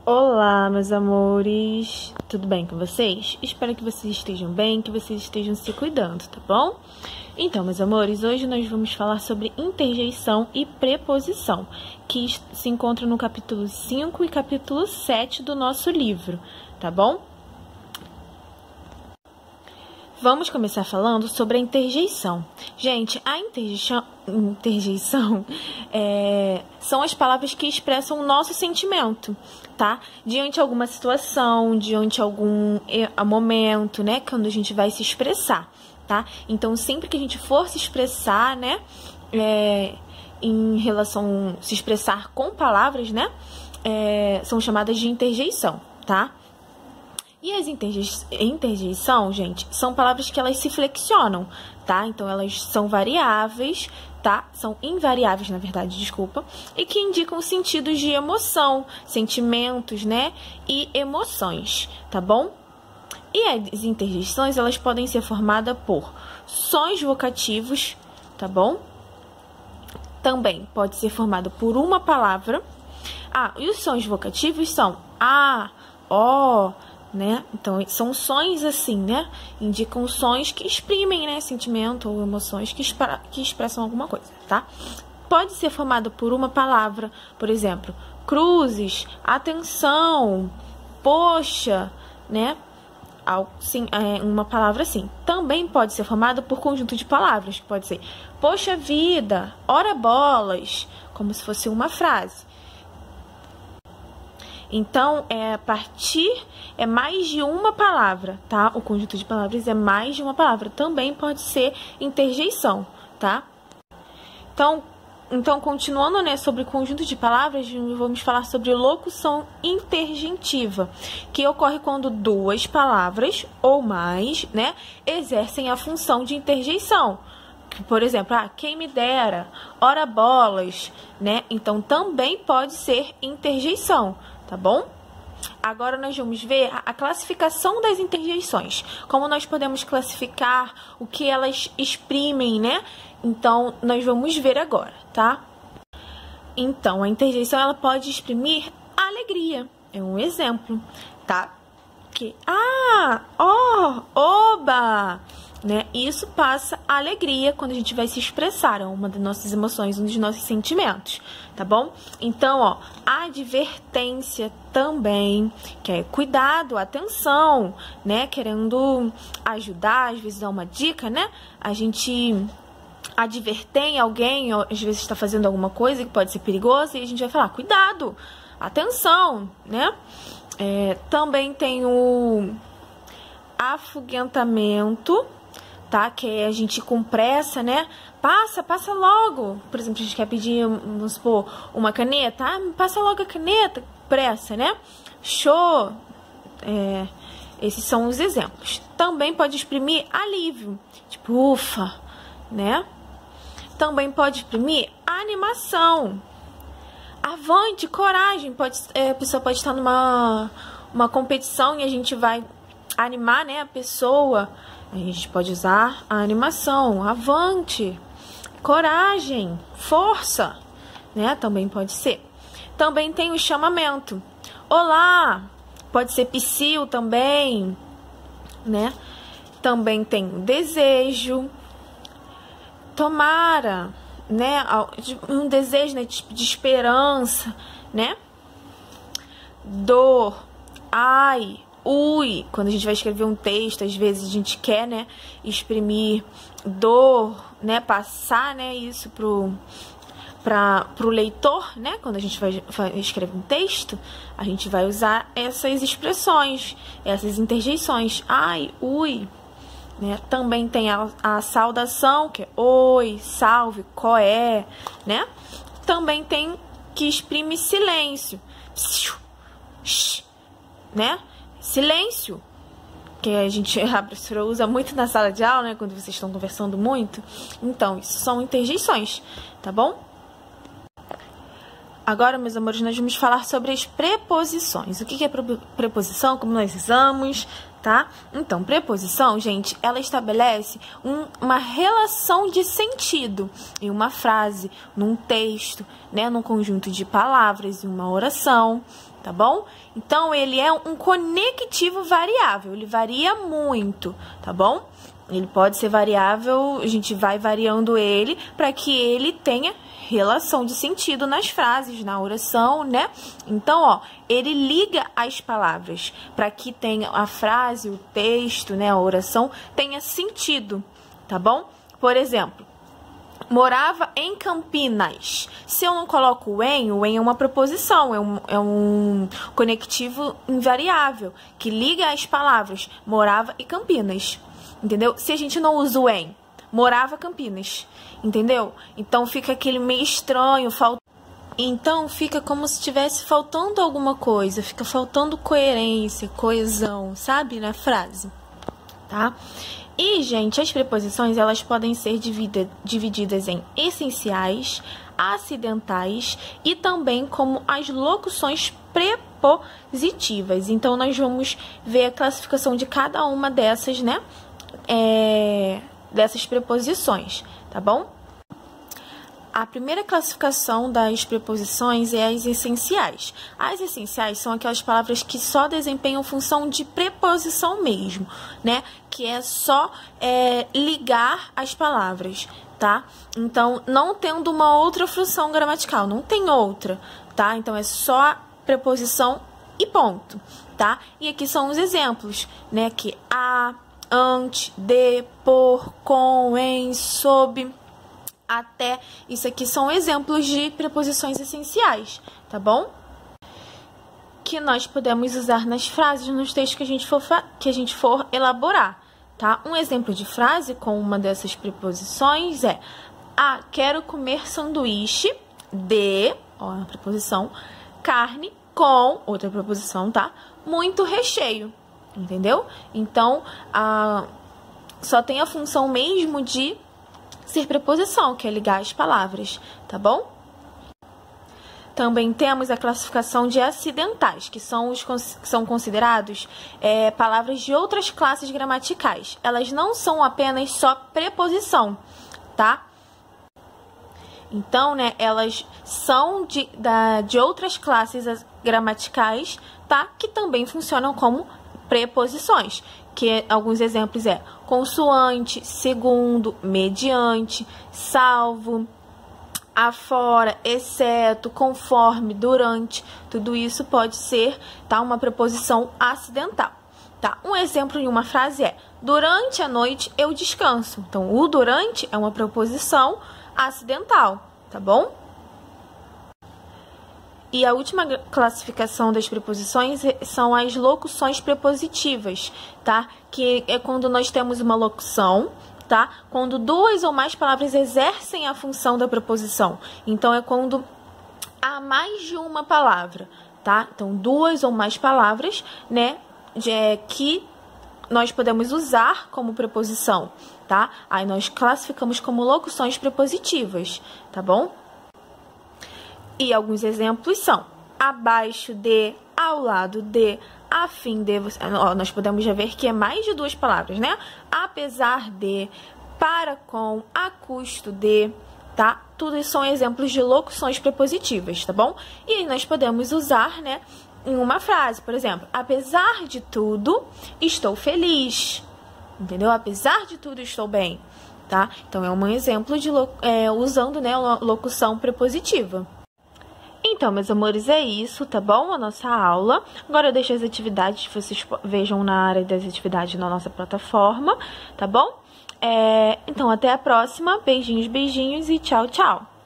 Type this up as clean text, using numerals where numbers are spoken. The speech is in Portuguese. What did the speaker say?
Olá, meus amores! Tudo bem com vocês? Espero que vocês estejam bem, que vocês estejam se cuidando, tá bom? Então, meus amores, hoje nós vamos falar sobre interjeição e preposição, que se encontra no capítulo 5 e capítulo 7 do nosso livro, tá bom? Vamos começar falando sobre a interjeição. Gente, a interjeição são as palavras que expressam o nosso sentimento, tá? Diante de alguma situação, diante de algum momento, né? Quando a gente vai se expressar, tá? Então, sempre que a gente for se expressar, né? Em relação a se expressar com palavras, né? São chamadas de interjeição, tá? E as interjeição, gente, são palavras que elas se flexionam, tá? Então, elas são variáveis, tá? São invariáveis, na verdade, desculpa. E que indicam sentidos de emoção, sentimentos, né? E emoções, tá bom? E as interjeições, elas podem ser formadas por sons vocativos, tá bom? Também pode ser formada por uma palavra. E os sons vocativos são a, o, né? Então, são sons assim, né? Indicam sons que exprimem, né? Sentimento ou emoções que expressam alguma coisa, tá? Pode ser formado por uma palavra, por exemplo, cruzes, atenção, poxa, né? Uma palavra assim. Também pode ser formada por conjunto de palavras, que pode ser poxa vida, ora bolas, como se fosse uma frase. Então, é mais de uma palavra, tá? O conjunto de palavras é mais de uma palavra. Também pode ser interjeição, tá? Então continuando, né, sobre conjunto de palavras, vamos falar sobre locução intergentiva, que ocorre quando duas palavras ou mais, né, exercem a função de interjeição. Por exemplo, quem me dera, ora bolas, né? Então, também pode ser interjeição, tá bom? Agora nós vamos ver a classificação das interjeições. Como nós podemos classificar o que elas exprimem, né? Então, nós vamos ver agora, tá? Então, a interjeição, ela pode exprimir alegria. É um exemplo, tá? Oba, né? Isso passa alegria quando a gente vai se expressar, é uma das nossas emoções, um dos nossos sentimentos, tá bom? Então, advertência também, que é cuidado, atenção, né? Querendo ajudar, às vezes dar uma dica, né? A gente adverter alguém, às vezes está fazendo alguma coisa que pode ser perigosa, e a gente vai falar, cuidado, atenção, né? Também tem o afugentamento, tá? Que é a gente com pressa, né? Passa logo. Por exemplo, a gente quer pedir, vamos supor, uma caneta. Passa logo a caneta. Pressa, né? Show. Esses são os exemplos. Também pode exprimir alívio. Tipo, ufa, né? Também pode exprimir animação. Avante, coragem. A pessoa pode estar numa competição e a gente vai animar, né, a pessoa. A gente pode usar a animação. Avante, coragem, força, né? Também pode ser. Também tem o chamamento. Olá, pode ser psiu também, né? Também tem o desejo. Tomara, né? Um desejo, né, de esperança, né? Dor, ai, ui. Quando a gente vai escrever um texto, às vezes a gente quer, né, exprimir dor, né, passar, né, isso pro leitor, né? Quando a gente vai escrever um texto, a gente vai usar essas expressões, essas interjeições, ai, ui, né? Também tem a saudação, que é oi, salve, qual é, né? Também tem que exprime silêncio, né? Silêncio, que a professora usa muito na sala de aula, né? Quando vocês estão conversando muito. Então, isso são interjeições, tá bom? Agora, meus amores, nós vamos falar sobre as preposições. O que é preposição, como nós usamos, tá? Então, preposição, gente, ela estabelece uma relação de sentido em uma frase, num texto, né? Num conjunto de palavras, em uma oração, tá bom? Então, ele é um conectivo variável, ele varia muito, tá bom? Ele pode ser variável, a gente vai variando ele para que ele tenha relação de sentido nas frases, na oração, né? Então, ó, ele liga as palavras para que tenha a frase, o texto, né, a oração tenha sentido, tá bom? Por exemplo, morava em Campinas. Se eu não coloco o em é uma preposição, é um conectivo invariável que liga as palavras morava e Campinas, entendeu? Se a gente não usa o em, morava Campinas, entendeu? Então fica aquele meio estranho, então fica como se estivesse faltando alguma coisa, fica faltando coerência, coesão, sabe, na frase, tá? E, gente, as preposições, elas podem ser divididas em essenciais, acidentais e também como as locuções prepositivas. Então, nós vamos ver a classificação de cada uma dessas, né, dessas preposições, tá bom? A primeira classificação das preposições é as essenciais. As essenciais são aquelas palavras que só desempenham função de preposição mesmo, né? Que é só ligar as palavras, tá? Então, não tendo uma outra função gramatical, não tem outra, tá? Então, é só preposição e ponto, tá? E aqui são os exemplos, né? Que a, ante, de, por, com, em, sob, até. Isso aqui são exemplos de preposições essenciais, tá bom? Que nós podemos usar nas frases, nos textos que a gente for elaborar, tá? Um exemplo de frase com uma dessas preposições é: a, quero comer sanduíche de, ó, a preposição, carne com, outra preposição, tá? Muito recheio, entendeu? Então, só tem a função mesmo de ser preposição, que é ligar as palavras, tá bom? Também temos a classificação de acidentais, que são são considerados palavras de outras classes gramaticais. Elas não são apenas só preposição, tá? Então, né, elas são de outras classes gramaticais, tá? Que também funcionam como preposições. Que alguns exemplos consoante, segundo, mediante, salvo, afora, exceto, conforme, durante. Tudo isso pode ser, tá, uma preposição acidental, tá? Um exemplo em uma frase é: durante a noite eu descanso. Então, o durante é uma preposição acidental, tá bom? E a última classificação das preposições são as locuções prepositivas, tá? Que é quando nós temos uma locução, tá? Quando duas ou mais palavras exercem a função da preposição. Então, é quando há mais de uma palavra, tá? Então, duas ou mais palavras, né? Que nós podemos usar como preposição, tá? Aí nós classificamos como locuções prepositivas, tá bom? E alguns exemplos são: abaixo de, ao lado de, a fim de. Ó, nós podemos já ver que é mais de duas palavras, né? Apesar de, para com, a custo de, tá? Tudo isso são exemplos de locuções prepositivas, tá bom? E aí nós podemos usar, né, em uma frase, por exemplo: apesar de tudo, estou feliz. Entendeu? Apesar de tudo, estou bem, tá? Então, é um exemplo de usando, né, locução prepositiva. Então, meus amores, é isso, tá bom? A nossa aula. Agora eu deixo as atividades, vocês vejam na área das atividades na nossa plataforma, tá bom? Então, até a próxima. Beijinhos, beijinhos e tchau, tchau!